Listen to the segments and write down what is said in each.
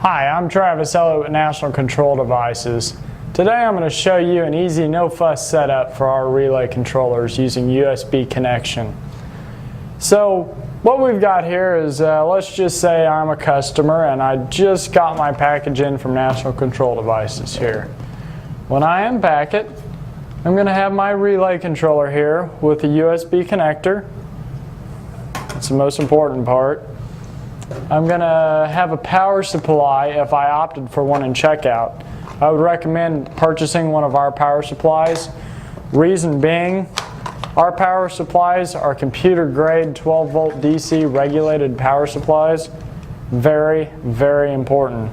Hi, I'm Travis Elliott with National Control Devices. Today I'm going to show you an easy no-fuss setup for our relay controllers using USB connection. So what we've got here is, let's just say I'm a customer and I just got my package in from National Control Devices here. When I unpack it, I'm going to have my relay controller here with a USB connector. That's the most important part. I'm going to have a power supply if I opted for one in checkout. I would recommend purchasing one of our power supplies. Reason being, our power supplies are computer grade 12 volt DC regulated power supplies. Very, very important.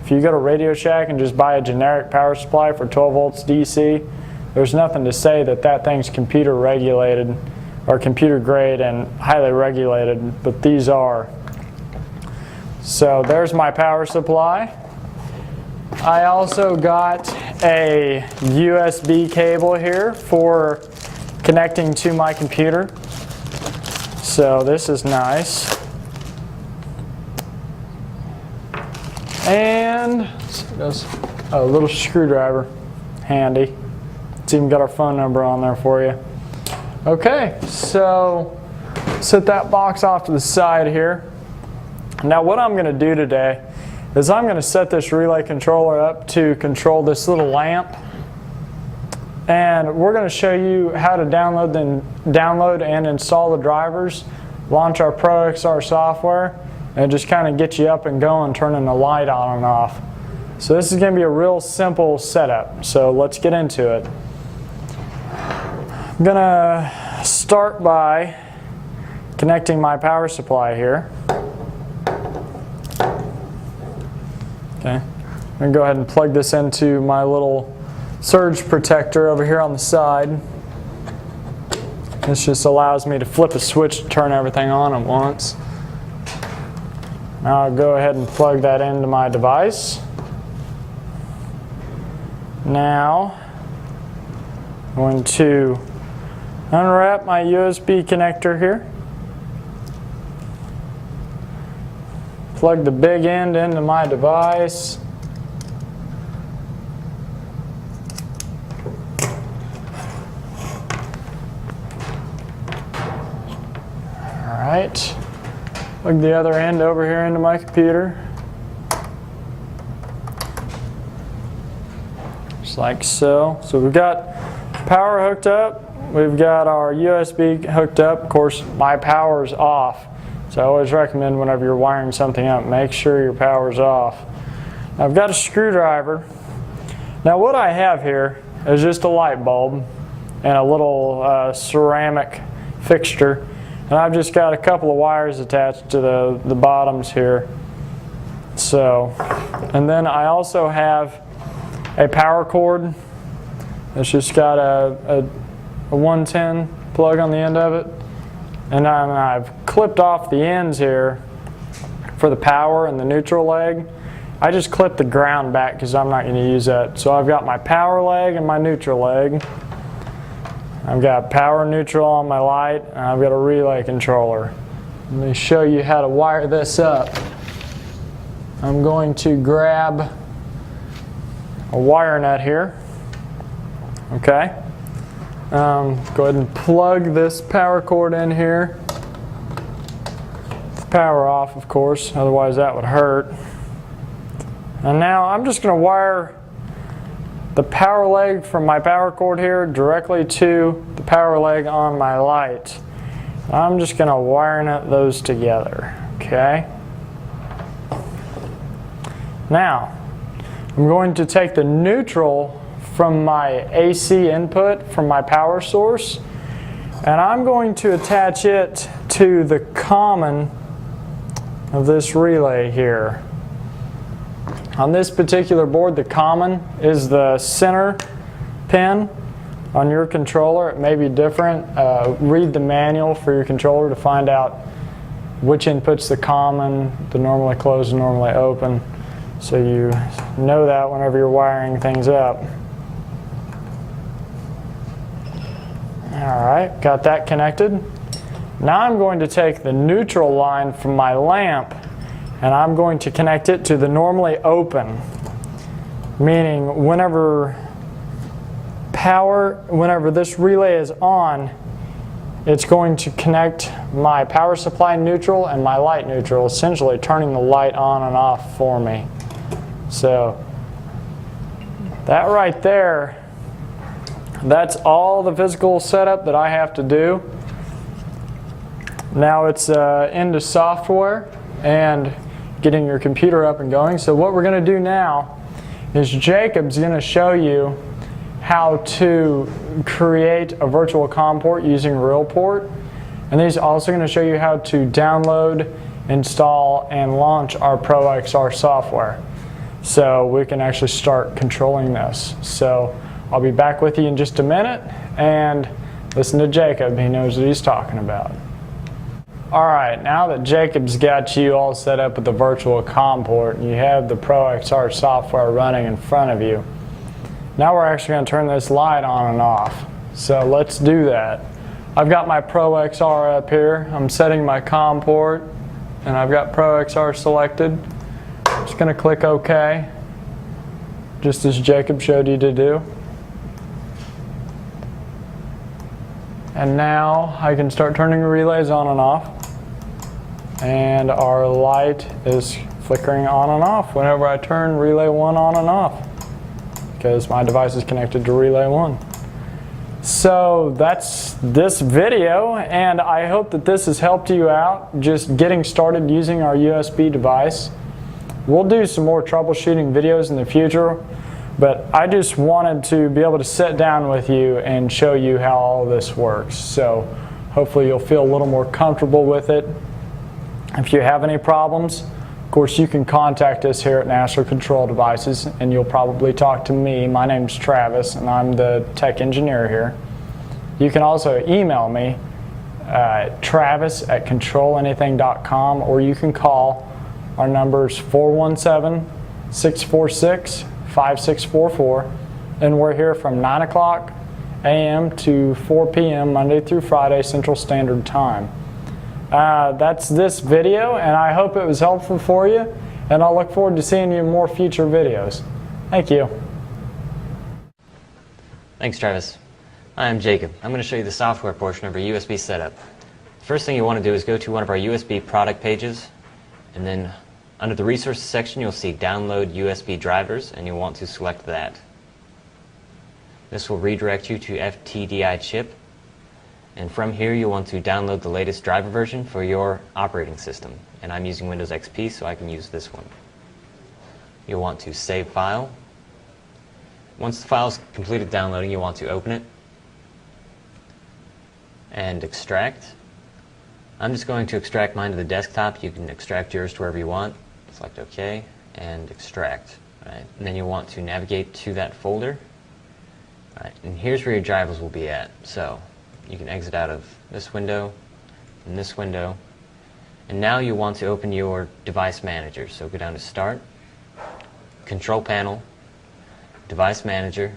If you go to Radio Shack and just buy a generic power supply for 12 volts DC, there's nothing to say that that thing's computer regulated or computer grade and highly regulated, but these are. So there's my power supply. I also got a USB cable here for connecting to my computer. So this is nice. And there's a little screwdriver, handy. It's even got our phone number on there for you. Okay, so set that box off to the side here. Now what I'm going to do today is I'm going to set this relay controller up to control this little lamp, and we're going to show you how to download and install the drivers, launch our ProXR software, and just kind of get you up and going, turning the light on and off. So this is going to be a real simple setup, so let's get into it. I'm going to start by connecting my power supply here. Okay, I'm going to go ahead and plug this into my little surge protector over here on the side. This just allows me to flip a switch to turn everything on at once. Now I'll go ahead and plug that into my device. Now I'm going to unwrap my USB connector here. Plug the big end into my device. Alright. Plug the other end over here into my computer. Just like so. So we've got power hooked up. We've got our USB hooked up. Of course, my power's off. So I always recommend whenever you're wiring something up, make sure your power's off. Now I've got a screwdriver. Now what I have here is just a light bulb and a little ceramic fixture. And I've just got a couple of wires attached to the bottoms here. So, and then I also have a power cord. It's just got a 110 plug on the end of it. And I've clipped off the ends here for the power and the neutral leg. I just clipped the ground back because I'm not going to use that. So I've got my power leg and my neutral leg. I've got power neutral on my light, and I've got a relay controller. Let me show you how to wire this up. I'm going to grab a wire nut here. Okay. Go ahead and plug this power cord in here. The power off, of course, otherwise that would hurt. And now I'm just going to wire the power leg from my power cord here directly to the power leg on my light. I'm just going to wire nut those together. Okay. Now I'm going to take the neutral from my AC input from my power source, and I'm going to attach it to the common of this relay here. On this particular board, the common is the center pin on your controller. It may be different. Read the manual for your controller to find out which input's the common, the normally closed and normally open, so you know that whenever you're wiring things up. Alright, got that connected. Now I'm going to take the neutral line from my lamp and I'm going to connect it to the normally open, meaning whenever this relay is on, it's going to connect my power supply neutral and my light neutral, essentially turning the light on and off for me. So that right there, that's all the physical setup that I have to do. Now it's into software and getting your computer up and going. So what we're going to do now is Jacob's going to show you how to create a virtual Comport using RealPort, and he's also going to show you how to download, install, and launch our ProXR software so we can actually start controlling this. So I'll be back with you in just a minute, and listen to Jacob. He knows what he's talking about. Alright, now that Jacob's got you all set up with the virtual Comport and you have the ProXR software running in front of you, now we're actually going to turn this light on and off. So let's do that. I've got my ProXR up here. I'm setting my Comport and I've got ProXR selected. I'm just going to click OK, just as Jacob showed you to do. And now I can start turning the relays on and off. And our light is flickering on and off whenever I turn relay 1 on and off, because my device is connected to relay 1. So that's this video, and I hope that this has helped you out just getting started using our USB device. We'll do some more troubleshooting videos in the future, but I just wanted to be able to sit down with you and show you how all this works. So hopefully you'll feel a little more comfortable with it. If you have any problems, of course you can contact us here at National Control Devices, and you'll probably talk to me. My name's Travis and I'm the tech engineer here. You can also email me travis@controlanything.com, or you can call. Our number's 417-646-5644, and we're here from 9 o'clock a.m. to 4 p.m. Monday through Friday Central Standard Time. That's this video, and I hope it was helpful for you, and I'll look forward to seeing you in more future videos. Thank you. Thanks, Travis. I'm Jacob. I'm going to show you the software portion of our USB setup. The first thing you want to do is go to one of our USB product pages, and then under the resources section you'll see download USB drivers, and you'll want to select that. This will redirect you to FTDI chip, and from here you'll want to download the latest driver version for your operating system, and I'm using Windows XP, so I can use this one. You'll want to save file. Once the file is completed downloading, you'll want to open it and extract. I'm just going to extract mine to the desktop. You can extract yours to wherever you want. Select OK and extract. Right. And then you'll want to navigate to that folder. Right. And here's where your drivers will be at. So you can exit out of this window and this window. And now you want to open your device manager. So go down to Start, Control Panel, Device Manager,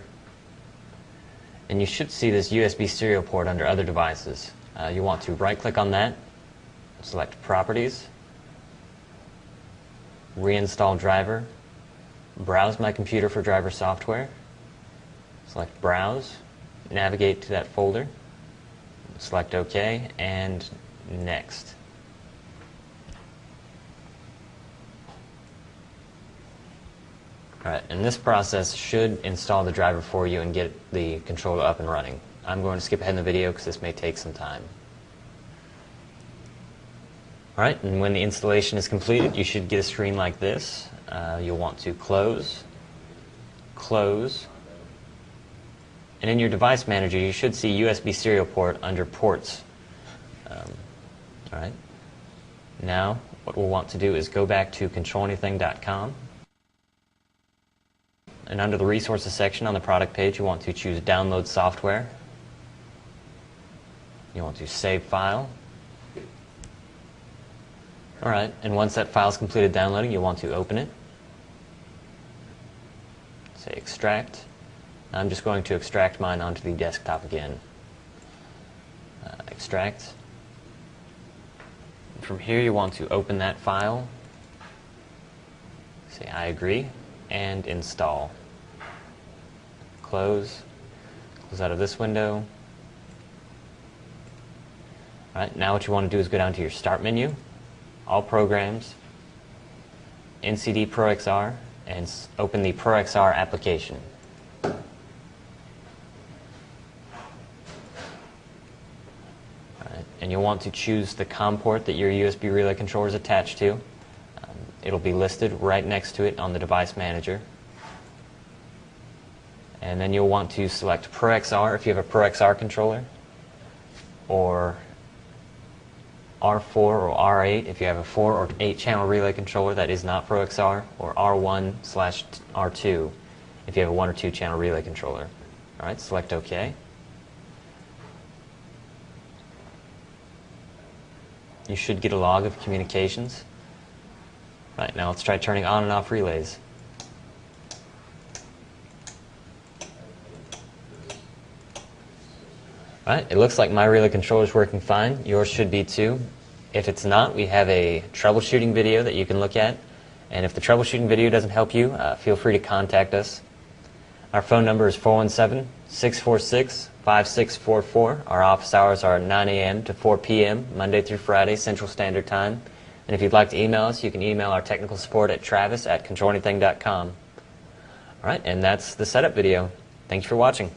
and you should see this USB serial port under Other Devices. You want to right-click on that, select Properties, Reinstall Driver, Browse My Computer for driver software, select Browse, navigate to that folder, select OK, and Next. Alright, and this process should install the driver for you and get the controller up and running. I'm going to skip ahead in the video because this may take some time. Alright, and when the installation is completed, you should get a screen like this. You'll want to close, close, and in your device manager you should see USB serial port under Ports. Alright, now what we'll want to do is go back to controlanything.com. And under the resources section on the product page, you want to choose Download Software. You want to save file. Alright, and once that file is completed downloading, you want to open it. Say Extract. I'm just going to extract mine onto the desktop again. Extract. From here you want to open that file. Say I agree, and install. Close out of this window. All right, now what you want to do is go down to your Start menu, All Programs, NCD ProXR, and open the ProXR application. All right, and you'll want to choose the Comport that your USB relay controller is attached to. It'll be listed right next to it on the device manager. And then you'll want to select ProXR if you have a ProXR controller, or R4 or R8 if you have a 4 or 8 channel relay controller that is not ProXR, or R1/R2 if you have a 1 or 2 channel relay controller. All right, select OK. You should get a log of communications. Right, now let's try turning on and off relays. Alright, it looks like my relay controller is working fine. Yours should be too. If it's not, we have a troubleshooting video that you can look at. And if the troubleshooting video doesn't help you, feel free to contact us. Our phone number is 417-646-5644. Our office hours are 9 a.m. to 4 p.m., Monday through Friday, Central Standard Time. And if you'd like to email us, you can email our technical support at travis@controlanything.com. Alright, and that's the setup video. Thank you for watching.